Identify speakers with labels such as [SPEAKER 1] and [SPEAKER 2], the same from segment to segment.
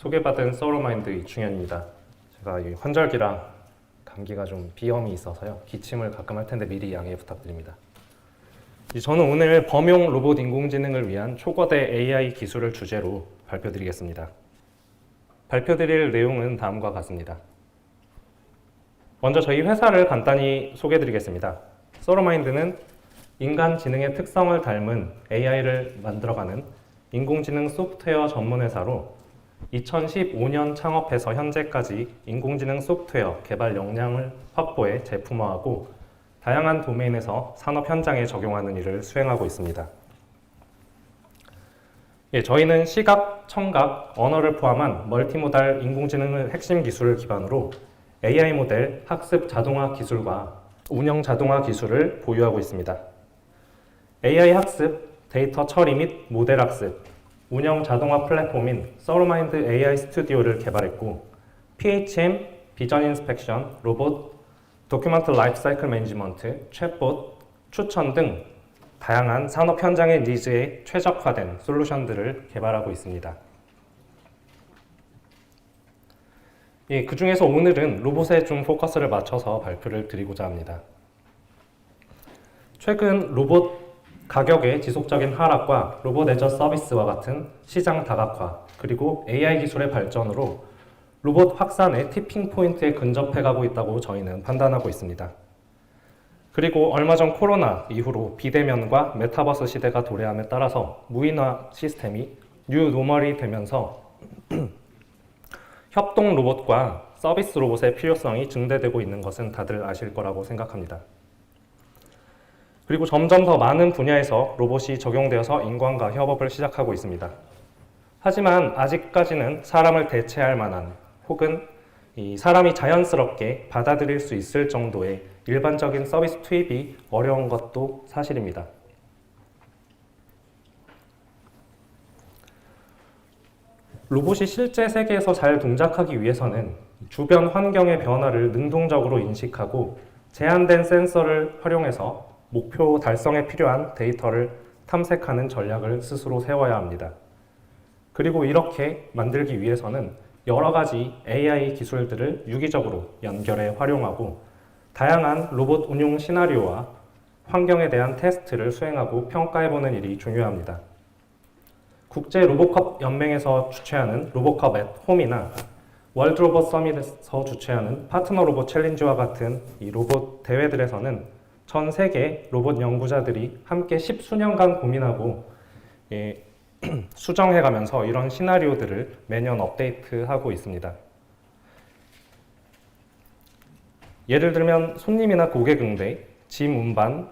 [SPEAKER 1] 소개받은 서로마인드 이충현입니다. 제가 이 환절기랑 감기가 좀 비염이 있어서요. 기침을 가끔 할 텐데 미리 양해 부탁드립니다. 저는 오늘 범용 로봇 인공지능을 위한 초거대 AI 기술을 주제로 발표드리겠습니다. 발표드릴 내용은 다음과 같습니다. 먼저 저희 회사를 간단히 소개드리겠습니다. 서로마인드는 인간 지능의 특성을 닮은 AI를 만들어가는 인공지능 소프트웨어 전문 회사로 2015년 창업해서 현재까지 인공지능 소프트웨어 개발 역량을 확보해 제품화하고 다양한 도메인에서 산업 현장에 적용하는 일을 수행하고 있습니다. 저희는 시각, 청각, 언어를 포함한 멀티모달 인공지능 핵심 기술을 기반으로 AI 모델 학습 자동화 기술과 운영 자동화 기술을 보유하고 있습니다. AI 학습, 데이터 처리 및 모델 학습, 운영 자동화 플랫폼인 서로마인드 AI 스튜디오를 개발했고 PHM, 비전 인스펙션, 로봇, 도큐먼트 라이프 사이클 매니지먼트, 챗봇, 추천 등 다양한 산업 현장의 니즈에 최적화된 솔루션들을 개발하고 있습니다. 그 중에서 오늘은 로봇에 좀 포커스를 맞춰서 발표를 드리고자 합니다. 최근 로봇 가격의 지속적인 하락과 로봇 애저 서비스와 같은 시장 다각화, 그리고 AI 기술의 발전으로 로봇 확산의 티핑 포인트에 근접해가고 있다고 저희는 판단하고 있습니다. 그리고 얼마 전 코로나 이후로 비대면과 메타버스 시대가 도래함에 따라서 무인화 시스템이 뉴 노멀이 되면서 협동 로봇과 서비스 로봇의 필요성이 증대되고 있는 것은 다들 아실 거라고 생각합니다. 그리고 점점 더 많은 분야에서 로봇이 적용되어서 인간과 협업을 시작하고 있습니다. 하지만 아직까지는 사람을 대체할 만한 혹은 이 사람이 자연스럽게 받아들일 수 있을 정도의 일반적인 서비스 투입이 어려운 것도 사실입니다. 로봇이 실제 세계에서 잘 동작하기 위해서는 주변 환경의 변화를 능동적으로 인식하고 제한된 센서를 활용해서 목표 달성에 필요한 데이터를 탐색하는 전략을 스스로 세워야 합니다. 그리고 이렇게 만들기 위해서는 여러 가지 AI 기술들을 유기적으로 연결해 활용하고 다양한 로봇 운용 시나리오와 환경에 대한 테스트를 수행하고 평가해보는 일이 중요합니다. 국제 로봇컵 연맹에서 주최하는 로봇컵 앳 홈이나 월드 로봇 서밋에서 주최하는 파트너 로봇 챌린지와 같은 이 로봇 대회들에서는 전 세계 로봇 연구자들이 함께 십수년간 고민하고 수정해가면서 이런 시나리오들을 매년 업데이트하고 있습니다. 예를 들면 손님이나 고객 응대, 짐 운반,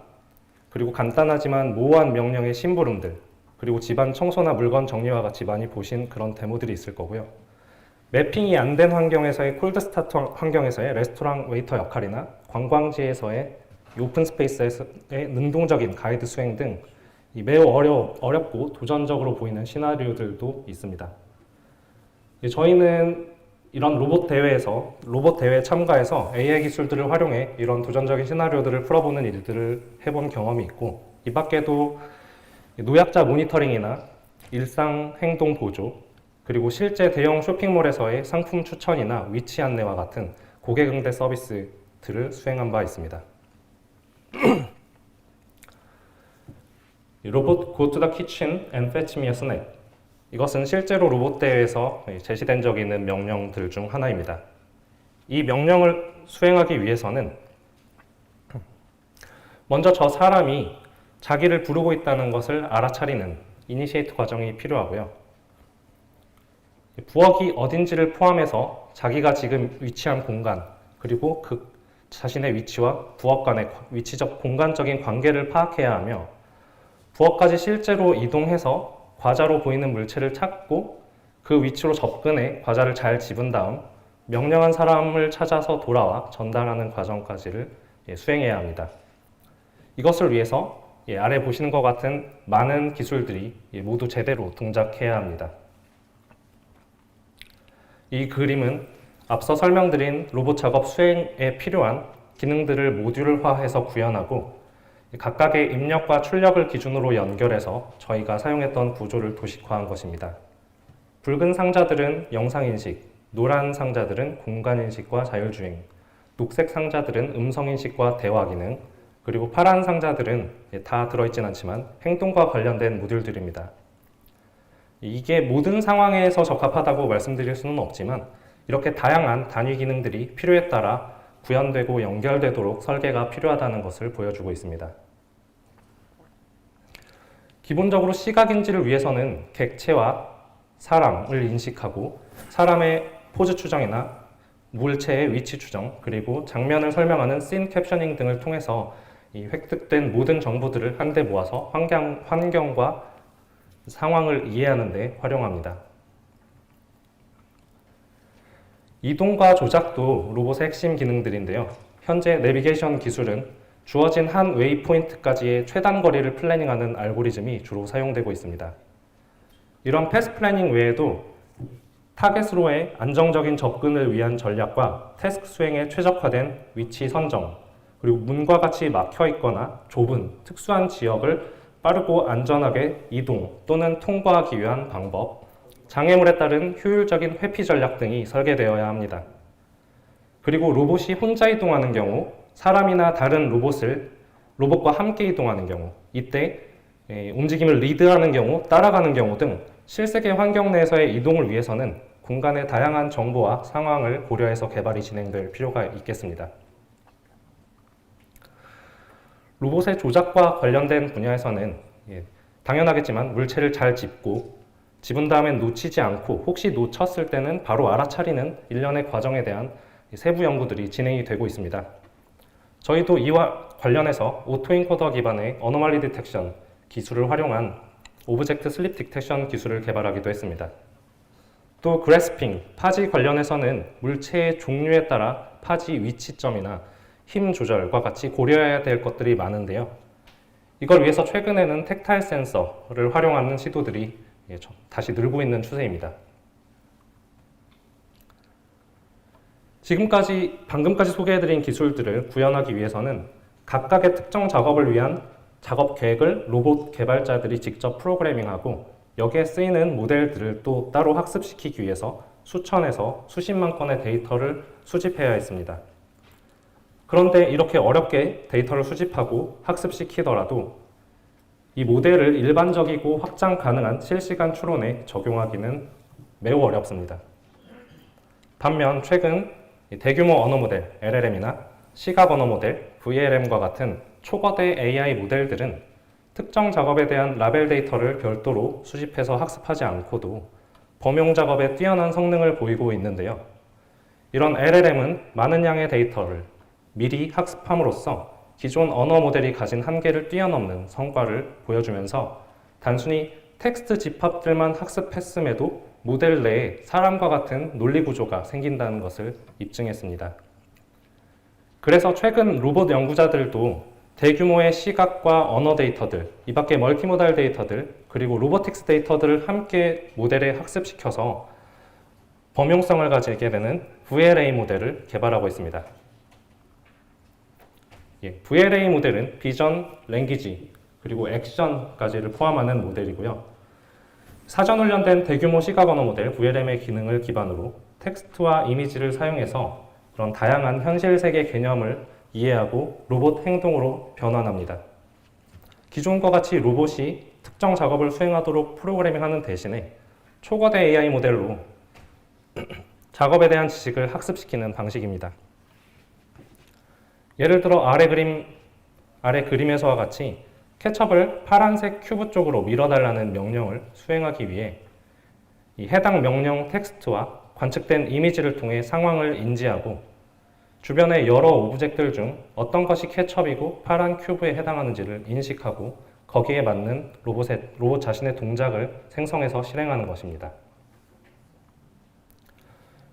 [SPEAKER 1] 그리고 간단하지만 모호한 명령의 심부름들, 그리고 집안 청소나 물건 정리와 같이 많이 보신 그런 데모들이 있을 거고요. 매핑이 안 된 환경에서의 콜드 스타트 환경에서의 레스토랑 웨이터 역할이나 관광지에서의 오픈 스페이스에서의 능동적인 가이드 수행 등 매우 어렵고 도전적으로 보이는 시나리오들도 있습니다. 저희는 이런 로봇 대회에 참가해서 AI 기술들을 활용해 이런 도전적인 시나리오들을 풀어보는 일들을 해본 경험이 있고, 이 밖에도 노약자 모니터링이나 일상 행동 보조, 그리고 실제 대형 쇼핑몰에서의 상품 추천이나 위치 안내와 같은 고객 응대 서비스들을 수행한 바 있습니다. 로봇 Go to the kitchen and fetch me a snack. 이것은 실제로 로봇 대회에서 제시된 적이 있는 명령들 중 하나입니다. 이 명령을 수행하기 위해서는 먼저 저 사람이 자기를 부르고 있다는 것을 알아차리는 이니시에이트 과정이 필요하고요. 부엌이 어딘지를 포함해서 자기가 지금 위치한 공간, 그리고 그 자신의 위치와 부엌 간의 위치적 공간적인 관계를 파악해야 하며, 부엌까지 실제로 이동해서 과자로 보이는 물체를 찾고 그 위치로 접근해 과자를 잘 집은 다음 명령한 사람을 찾아서 돌아와 전달하는 과정까지를 수행해야 합니다. 이것을 위해서 아래 보시는 것 같은 많은 기술들이 모두 제대로 동작해야 합니다. 이 그림은 앞서 설명드린 로봇 작업 수행에 필요한 기능들을 모듈화해서 구현하고 각각의 입력과 출력을 기준으로 연결해서 저희가 사용했던 구조를 도식화한 것입니다. 붉은 상자들은 영상인식, 노란 상자들은 공간인식과 자율주행, 녹색 상자들은 음성인식과 대화 기능, 그리고 파란 상자들은 다 들어있진 않지만 행동과 관련된 모듈들입니다. 이게 모든 상황에서 적합하다고 말씀드릴 수는 없지만 이렇게 다양한 단위 기능들이 필요에 따라 구현되고 연결되도록 설계가 필요하다는 것을 보여주고 있습니다. 기본적으로 시각인지를 위해서는 객체와 사람을 인식하고 사람의 포즈 추정이나 물체의 위치 추정, 그리고 장면을 설명하는 씬 캡셔닝 등을 통해서 이 획득된 모든 정보들을 한데 모아서 환경과 상황을 이해하는 데 활용합니다. 이동과 조작도 로봇의 핵심 기능들인데요. 현재 내비게이션 기술은 주어진 한 웨이포인트까지의 최단 거리를 플래닝하는 알고리즘이 주로 사용되고 있습니다. 이런 패스 플래닝 외에도 타겟으로의 안정적인 접근을 위한 전략과 태스크 수행에 최적화된 위치 선정, 그리고 문과 같이 막혀 있거나 좁은 특수한 지역을 빠르고 안전하게 이동 또는 통과하기 위한 방법, 장애물에 따른 효율적인 회피 전략 등이 설계되어야 합니다. 그리고 로봇이 혼자 이동하는 경우, 사람이나 다른 로봇과 함께 이동하는 경우, 이때 움직임을 리드하는 경우, 따라가는 경우 등 실세계 환경 내에서의 이동을 위해서는 공간의 다양한 정보와 상황을 고려해서 개발이 진행될 필요가 있겠습니다. 로봇의 조작과 관련된 분야에서는 당연하겠지만 물체를 잘 집은 다음엔 놓치지 않고 혹시 놓쳤을 때는 바로 알아차리는 일련의 과정에 대한 세부 연구들이 진행이 되고 있습니다. 저희도 이와 관련해서 오토인코더 기반의 어노멀리 디텍션 기술을 활용한 오브젝트 슬립 디텍션 기술을 개발하기도 했습니다. 또 그래스핑, 파지 관련해서는 물체의 종류에 따라 파지 위치점이나 힘 조절과 같이 고려해야 될 것들이 많은데요. 이걸 위해서 최근에는 텍타일 센서를 활용하는 시도들이 다시 늘고 있는 추세입니다. 방금까지 소개해드린 기술들을 구현하기 위해서는 각각의 특정 작업을 위한 작업 계획을 로봇 개발자들이 직접 프로그래밍하고 여기에 쓰이는 모델들을 또 따로 학습시키기 위해서 수천에서 수십만 건의 데이터를 수집해야 했습니다. 그런데 이렇게 어렵게 데이터를 수집하고 학습시키더라도 이 모델을 일반적이고 확장 가능한 실시간 추론에 적용하기는 매우 어렵습니다. 반면 최근 대규모 언어 모델 LLM이나 시각 언어 모델 VLM과 같은 초거대 AI 모델들은 특정 작업에 대한 라벨 데이터를 별도로 수집해서 학습하지 않고도 범용 작업에 뛰어난 성능을 보이고 있는데요. 이런 LLM은 많은 양의 데이터를 미리 학습함으로써 기존 언어 모델이 가진 한계를 뛰어넘는 성과를 보여주면서 단순히 텍스트 집합들만 학습했음에도 모델 내에 사람과 같은 논리 구조가 생긴다는 것을 입증했습니다. 그래서 최근 로봇 연구자들도 대규모의 시각과 언어 데이터들, 이 밖에 멀티모달 데이터들, 그리고 로보틱스 데이터들을 함께 모델에 학습시켜서 범용성을 가지게 되는 VLA 모델을 개발하고 있습니다. VLA 모델은 비전, 랭귀지, 그리고 액션까지를 포함하는 모델이고요. 사전 훈련된 대규모 시각 언어 모델 VLM의 기능을 기반으로 텍스트와 이미지를 사용해서 그런 다양한 현실 세계 개념을 이해하고 로봇 행동으로 변환합니다. 기존과 같이 로봇이 특정 작업을 수행하도록 프로그래밍하는 대신에 초거대 AI 모델로 작업에 대한 지식을 학습시키는 방식입니다. 예를 들어 아래 그림에서와 같이 케첩을 파란색 큐브 쪽으로 밀어달라는 명령을 수행하기 위해 이 해당 명령 텍스트와 관측된 이미지를 통해 상황을 인지하고 주변의 여러 오브젝트들 중 어떤 것이 케첩이고 파란 큐브에 해당하는지를 인식하고 거기에 맞는 로봇 자신의 동작을 생성해서 실행하는 것입니다.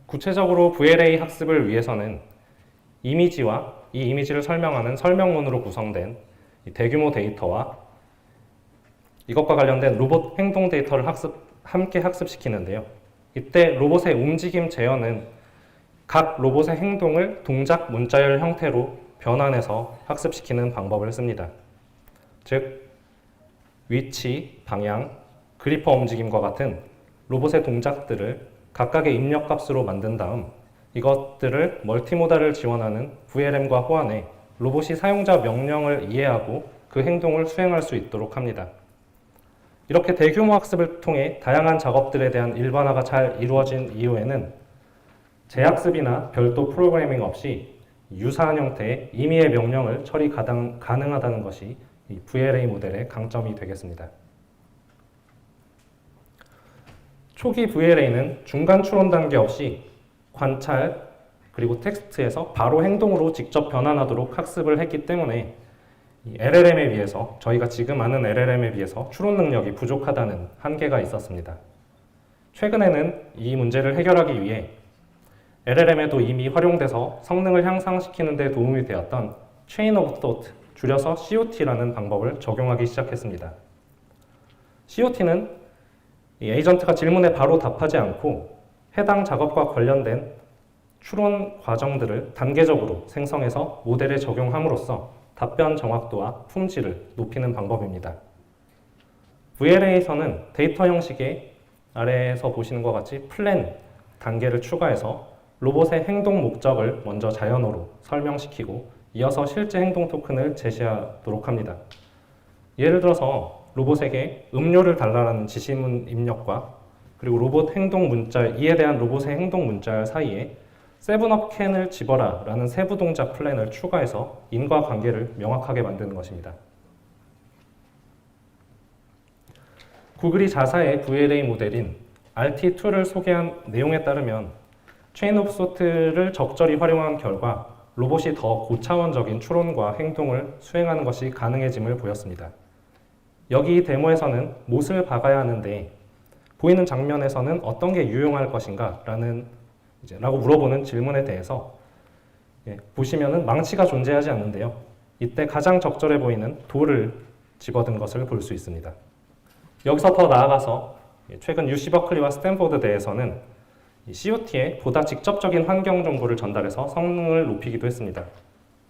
[SPEAKER 1] 구체적으로 VLA 학습을 위해서는 이미지와 이 이미지를 설명하는 설명문으로 구성된 대규모 데이터와 이것과 관련된 로봇 행동 데이터를 함께 학습시키는데요. 이때 로봇의 움직임 재현은 각 로봇의 행동을 동작 문자열 형태로 변환해서 학습시키는 방법을 씁니다. 즉, 위치, 방향, 그리퍼 움직임과 같은 로봇의 동작들을 각각의 입력값으로 만든 다음 이것들을 멀티모달을 지원하는 VLM과 호환해 로봇이 사용자 명령을 이해하고 그 행동을 수행할 수 있도록 합니다. 이렇게 대규모 학습을 통해 다양한 작업들에 대한 일반화가 잘 이루어진 이후에는 재학습이나 별도 프로그래밍 없이 유사한 형태의 임의의 명령을 처리 가능하다는 것이 이 VLA 모델의 강점이 되겠습니다. 초기 VLA는 중간 추론 단계 없이 관찰 그리고 텍스트에서 바로 행동으로 직접 변환하도록 학습을 했기 때문에 LLM에 비해서 저희가 지금 아는 LLM에 비해서 추론 능력이 부족하다는 한계가 있었습니다. 최근에는 이 문제를 해결하기 위해 LLM에도 이미 활용돼서 성능을 향상시키는 데 도움이 되었던 Chain of Thought, 줄여서 COT라는 방법을 적용하기 시작했습니다. COT는 이 에이전트가 질문에 바로 답하지 않고 해당 작업과 관련된 추론 과정들을 단계적으로 생성해서 모델에 적용함으로써 답변 정확도와 품질을 높이는 방법입니다. VLA에서는 데이터 형식의 아래에서 보시는 것 같이 플랜 단계를 추가해서 로봇의 행동 목적을 먼저 자연어로 설명시키고 이어서 실제 행동 토큰을 제시하도록 합니다. 예를 들어서 로봇에게 음료를 달라는 지시문 입력과 그리고 로봇 행동 문자, 이에 대한 로봇의 행동 문자 사이에 세븐업 캔을 집어라 라는 세부 동작 플랜을 추가해서 인과관계를 명확하게 만드는 것입니다. 구글이 자사의 VLA 모델인 RT2를 소개한 내용에 따르면 체인 오브 소트를 적절히 활용한 결과 로봇이 더 고차원적인 추론과 행동을 수행하는 것이 가능해짐을 보였습니다. 여기 데모에서는 못을 박아야 하는데 보이는 장면에서는 어떤 게 유용할 것인가 라고 물어보는 질문에 대해서 보시면은 망치가 존재하지 않는데요. 이때 가장 적절해 보이는 돌을 집어든 것을 볼 수 있습니다. 여기서 더 나아가서 최근 UC 버클리와 스탠포드 대에서는 COT에 보다 직접적인 환경 정보를 전달해서 성능을 높이기도 했습니다.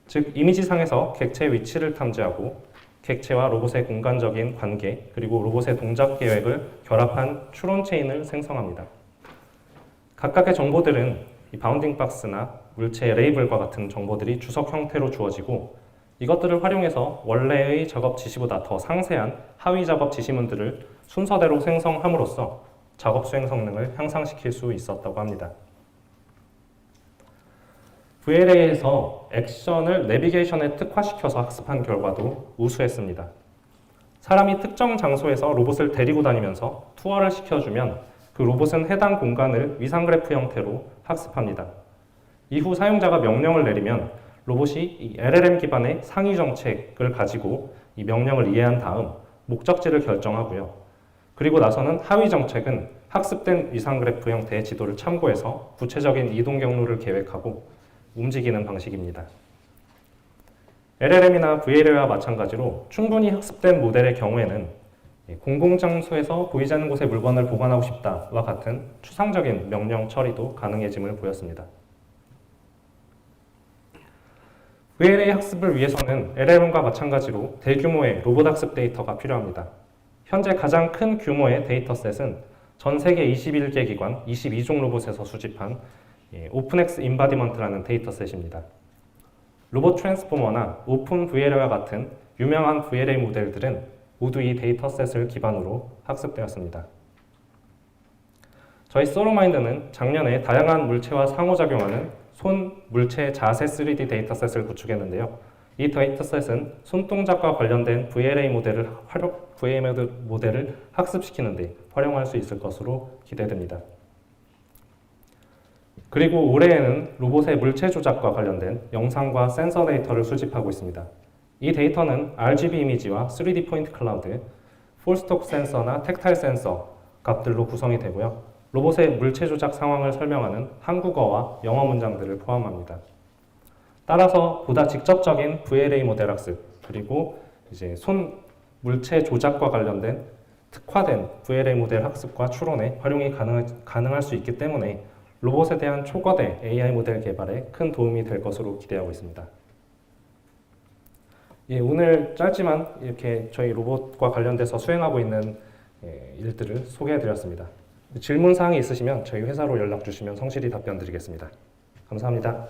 [SPEAKER 1] 즉 이미지상에서 객체의 위치를 탐지하고 객체와 로봇의 공간적인 관계 그리고 로봇의 동작 계획을 결합한 추론 체인을 생성합니다. 각각의 정보들은 이 바운딩 박스나 물체의 레이블과 같은 정보들이 주석 형태로 주어지고 이것들을 활용해서 원래의 작업 지시보다 더 상세한 하위 작업 지시문들을 순서대로 생성함으로써 작업 수행 성능을 향상시킬 수 있었다고 합니다. VLA에서 액션을 내비게이션에 특화시켜서 학습한 결과도 우수했습니다. 사람이 특정 장소에서 로봇을 데리고 다니면서 투어를 시켜주면 그 로봇은 해당 공간을 위상 그래프 형태로 학습합니다. 이후 사용자가 명령을 내리면 로봇이 이 LLM 기반의 상위 정책을 가지고 이 명령을 이해한 다음 목적지를 결정하고요. 그리고 나서는 하위 정책은 학습된 위상 그래프 형태의 지도를 참고해서 구체적인 이동 경로를 계획하고 움직이는 방식입니다. LLM이나 VLA와 마찬가지로 충분히 학습된 모델의 경우에는 공공장소에서 보이지 않는 곳에 물건을 보관하고 싶다와 같은 추상적인 명령 처리도 가능해짐을 보였습니다. VLA 학습을 위해서는 LLM과 마찬가지로 대규모의 로봇 학습 데이터가 필요합니다. 현재 가장 큰 규모의 데이터셋은 전 세계 21개 기관 22종 로봇에서 수집한 오픈엑스 인바디먼트라는 데이터셋입니다. 로봇 트랜스포머나 오픈 VLA와 같은 유명한 VLA 모델들은 모두 이 데이터셋을 기반으로 학습되었습니다. 저희 솔로마인드는 작년에 다양한 물체와 상호작용하는 손 물체 자세 3D 데이터셋을 구축했는데요. 이 데이터셋은 손동작과 관련된 VLA 모델을 학습시키는 데 활용할 수 있을 것으로 기대됩니다. 그리고 올해에는 로봇의 물체 조작과 관련된 영상과 센서 데이터를 수집하고 있습니다. 이 데이터는 RGB 이미지와 3D 포인트 클라우드, 폴스톡 센서나 텍타일 센서 값들로 구성이 되고요. 로봇의 물체 조작 상황을 설명하는 한국어와 영어 문장들을 포함합니다. 따라서 보다 직접적인 VLA 모델 학습, 그리고 이제 손 물체 조작과 관련된 특화된 VLA 모델 학습과 추론에 활용이 가능할 수 있기 때문에 로봇에 대한 초거대 AI 모델 개발에 큰 도움이 될 것으로 기대하고 있습니다. 오늘 짧지만 이렇게 저희 로봇과 관련돼서 수행하고 있는 일들을 소개해 드렸습니다. 질문 사항이 있으시면 저희 회사로 연락 주시면 성실히 답변 드리겠습니다. 감사합니다.